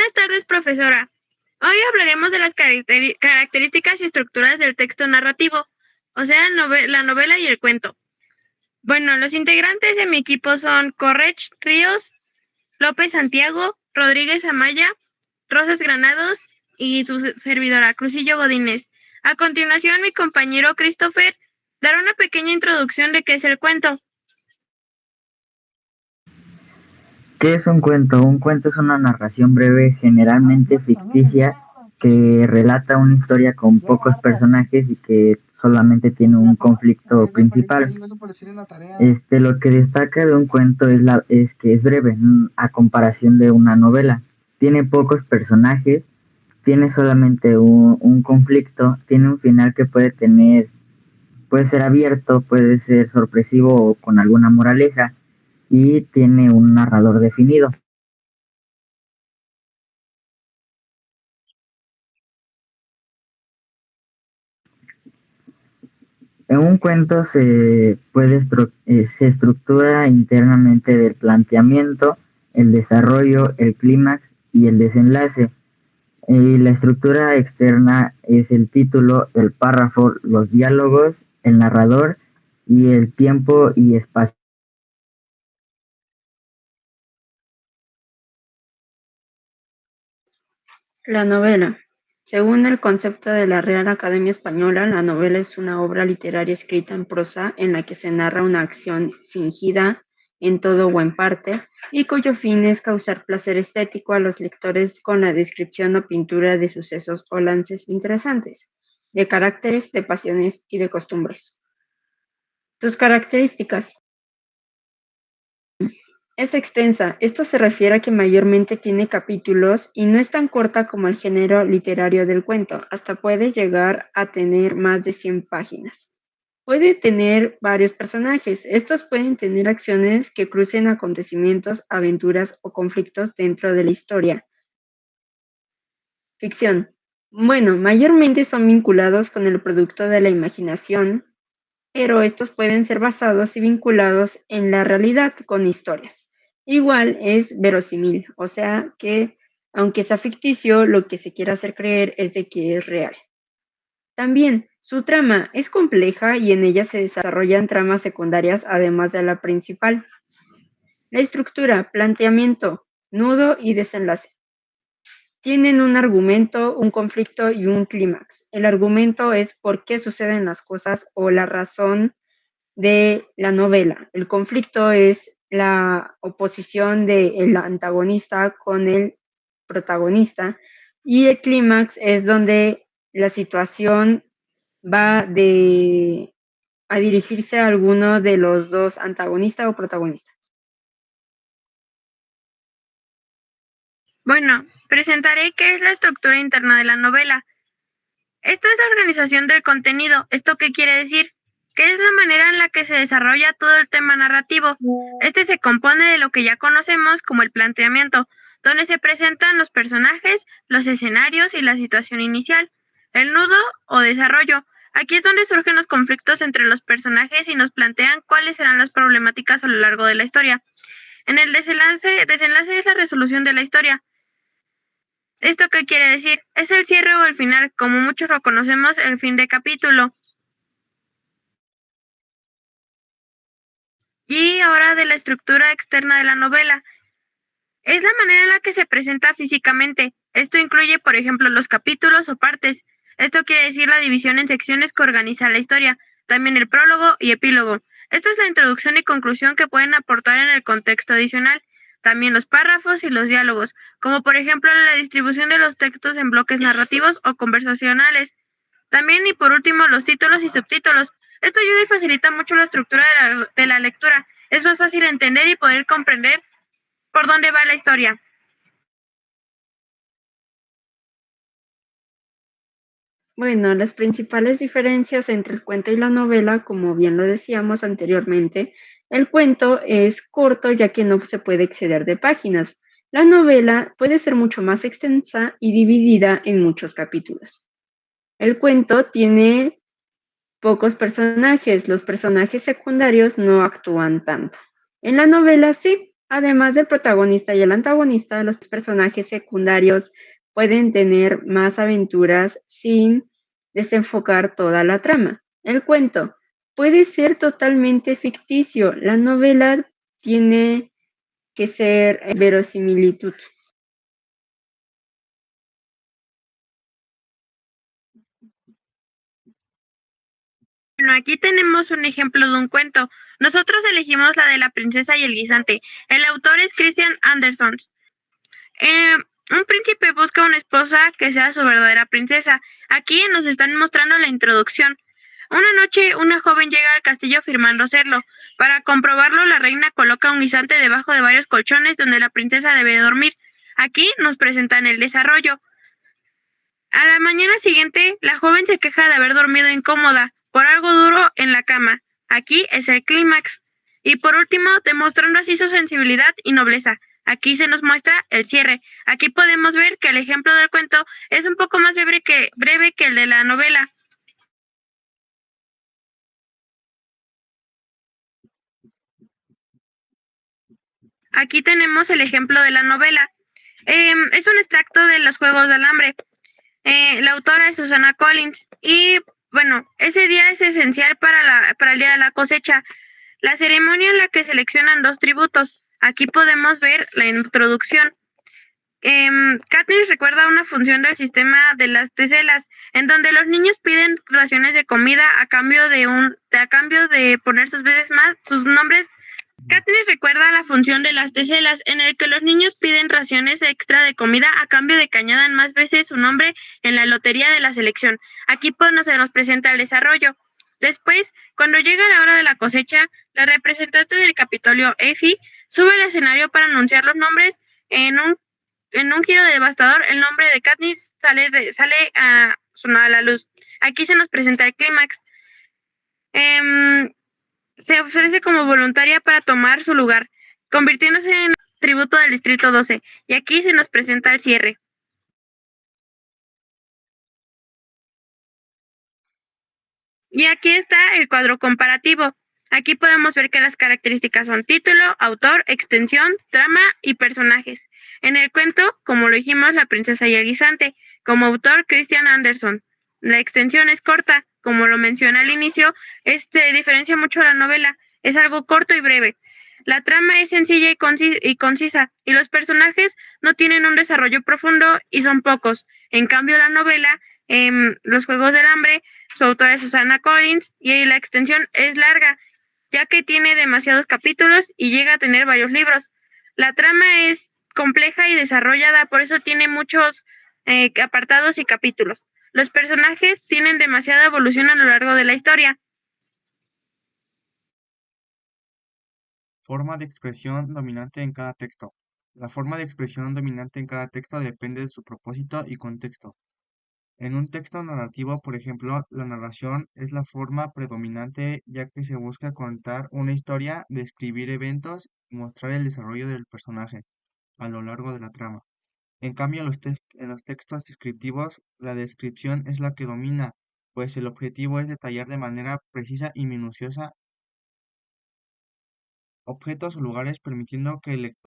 Buenas tardes, profesora. Hoy hablaremos de las características y estructuras del texto narrativo, o sea, la novela y el cuento. Bueno, los integrantes de mi equipo son Correch Ríos, López Santiago, Rodríguez Amaya, Rosas Granados y su servidora Crucillo Godínez. A continuación, mi compañero Christopher dará una pequeña introducción de qué es el cuento. ¿Qué es un cuento? Un cuento es una narración breve, generalmente ficticia, que relata una historia con pocos personajes y que solamente tiene un conflicto principal. Lo que destaca de un cuento es que es breve, a comparación de una novela. Tiene pocos personajes, tiene solamente un conflicto, tiene un final que puede ser abierto, puede ser sorpresivo o con alguna moraleja, y tiene un narrador definido. En un cuento se estructura internamente del planteamiento, el desarrollo, el clímax y el desenlace. Y la estructura externa es el título, el párrafo, los diálogos, el narrador y el tiempo y espacio. La novela. Según el concepto de la Real Academia Española, la novela es una obra literaria escrita en prosa en la que se narra una acción fingida en todo o en parte y cuyo fin es causar placer estético a los lectores con la descripción o pintura de sucesos o lances interesantes, de caracteres, de pasiones y de costumbres. Sus características. Es extensa. Esto se refiere a que mayormente tiene capítulos y no es tan corta como el género literario del cuento, hasta puede llegar a tener más de 100 páginas. Puede tener varios personajes. Estos pueden tener acciones que crucen acontecimientos, aventuras o conflictos dentro de la historia. Ficción. Bueno, mayormente son vinculados con el producto de la imaginación, pero estos pueden ser basados y vinculados en la realidad con historias. Igual es verosímil, o sea que aunque sea ficticio, lo que se quiere hacer creer es de que es real. También, su trama es compleja y en ella se desarrollan tramas secundarias además de la principal. La estructura, planteamiento, nudo y desenlace. Tienen un argumento, un conflicto y un clímax. El argumento es por qué suceden las cosas o la razón de la novela. El conflicto es la oposición del antagonista con el protagonista y el clímax es donde la situación va a dirigirse a alguno de los dos, antagonista o protagonista. Bueno, presentaré qué es la estructura interna de la novela. Esta es la organización del contenido. ¿Esto qué quiere decir? Que es la manera en la que se desarrolla todo el tema narrativo. Este se compone de lo que ya conocemos como el planteamiento, donde se presentan los personajes, los escenarios y la situación inicial. El nudo o desarrollo. Aquí es donde surgen los conflictos entre los personajes y nos plantean cuáles serán las problemáticas a lo largo de la historia. En el desenlace es la resolución de la historia. ¿Esto qué quiere decir? Es el cierre o el final, como muchos lo conocemos, el fin de capítulo. Y ahora de la estructura externa de la novela. Es la manera en la que se presenta físicamente. Esto incluye, por ejemplo, los capítulos o partes. Esto quiere decir la división en secciones que organiza la historia. También el prólogo y epílogo. Esta es la introducción y conclusión que pueden aportar en el contexto adicional. También los párrafos y los diálogos, como por ejemplo la distribución de los textos en bloques narrativos o conversacionales. También y por último los títulos y subtítulos. Esto ayuda y facilita mucho la estructura de la lectura. Es más fácil entender y poder comprender por dónde va la historia. Bueno, las principales diferencias entre el cuento y la novela, como bien lo decíamos anteriormente, el cuento es corto ya que no se puede exceder de páginas. La novela puede ser mucho más extensa y dividida en muchos capítulos. El cuento tiene pocos personajes, los personajes secundarios no actúan tanto. En la novela sí, Además del protagonista y el antagonista, los personajes secundarios pueden tener más aventuras sin desenfocar toda la trama. El cuento puede ser totalmente ficticio. La novela tiene que ser verosimilitud. Bueno, aquí tenemos un ejemplo de un cuento. Nosotros elegimos la de La princesa y el guisante. El autor es Christian Andersen. Eh, un príncipe busca una esposa que sea su verdadera princesa. Aquí nos están mostrando la introducción. Una noche, una joven llega al castillo afirmando serlo. Para comprobarlo, la reina coloca un guisante debajo de varios colchones donde la princesa debe dormir. Aquí nos presentan el desarrollo. A la mañana siguiente, la joven se queja de haber dormido incómoda por algo duro en la cama. Aquí es el clímax. Y por último, demostrando así su sensibilidad y nobleza. Aquí se nos muestra el cierre. Aquí podemos ver que el ejemplo del cuento es un poco más breve que el de la novela. Aquí tenemos el ejemplo de la novela. Es un extracto de los Juegos del Hambre. La autora es Susana Collins. Y bueno, ese día es esencial para el día de la cosecha. La ceremonia en la que seleccionan dos tributos. Aquí podemos ver la introducción. Katniss recuerda una función del sistema de las teselas, en donde los niños piden raciones de comida a cambio de poner sus veces más sus nombres. Katniss recuerda la función de las teselas, en el que los niños piden raciones extra de comida a cambio de que añadan más veces su nombre en la lotería de la selección. Aquí se nos presenta el desarrollo. Después, cuando llega la hora de la cosecha, la representante del Capitolio, Effie, sube al escenario para anunciar los nombres. En un giro devastador, el nombre de Katniss sale a sonar a la luz. Aquí se nos presenta el clímax. Se ofrece como voluntaria para tomar su lugar, convirtiéndose en tributo del Distrito 12. Y aquí se nos presenta el cierre. Y aquí está el cuadro comparativo. Aquí podemos ver que las características son título, autor, extensión, trama y personajes. En el cuento, como lo dijimos, La princesa y el guisante. Como autor, Christian Andersen. La extensión es corta, como lo mencioné al inicio, diferencia mucho a la novela. Es algo corto y breve. La trama es sencilla y concisa, y los personajes no tienen un desarrollo profundo y son pocos. En cambio, la novela, Los Juegos del Hambre, su autora es Susana Collins y la extensión es larga, ya que tiene demasiados capítulos y llega a tener varios libros. La trama es compleja y desarrollada, por eso tiene muchos apartados y capítulos. Los personajes tienen demasiada evolución a lo largo de la historia. Forma de expresión dominante en cada texto. La forma de expresión dominante en cada texto depende de su propósito y contexto. En un texto narrativo, por ejemplo, la narración es la forma predominante ya que se busca contar una historia, describir eventos y mostrar el desarrollo del personaje a lo largo de la trama. En cambio, en los textos descriptivos, la descripción es la que domina, pues el objetivo es detallar de manera precisa y minuciosa objetos o lugares permitiendo que el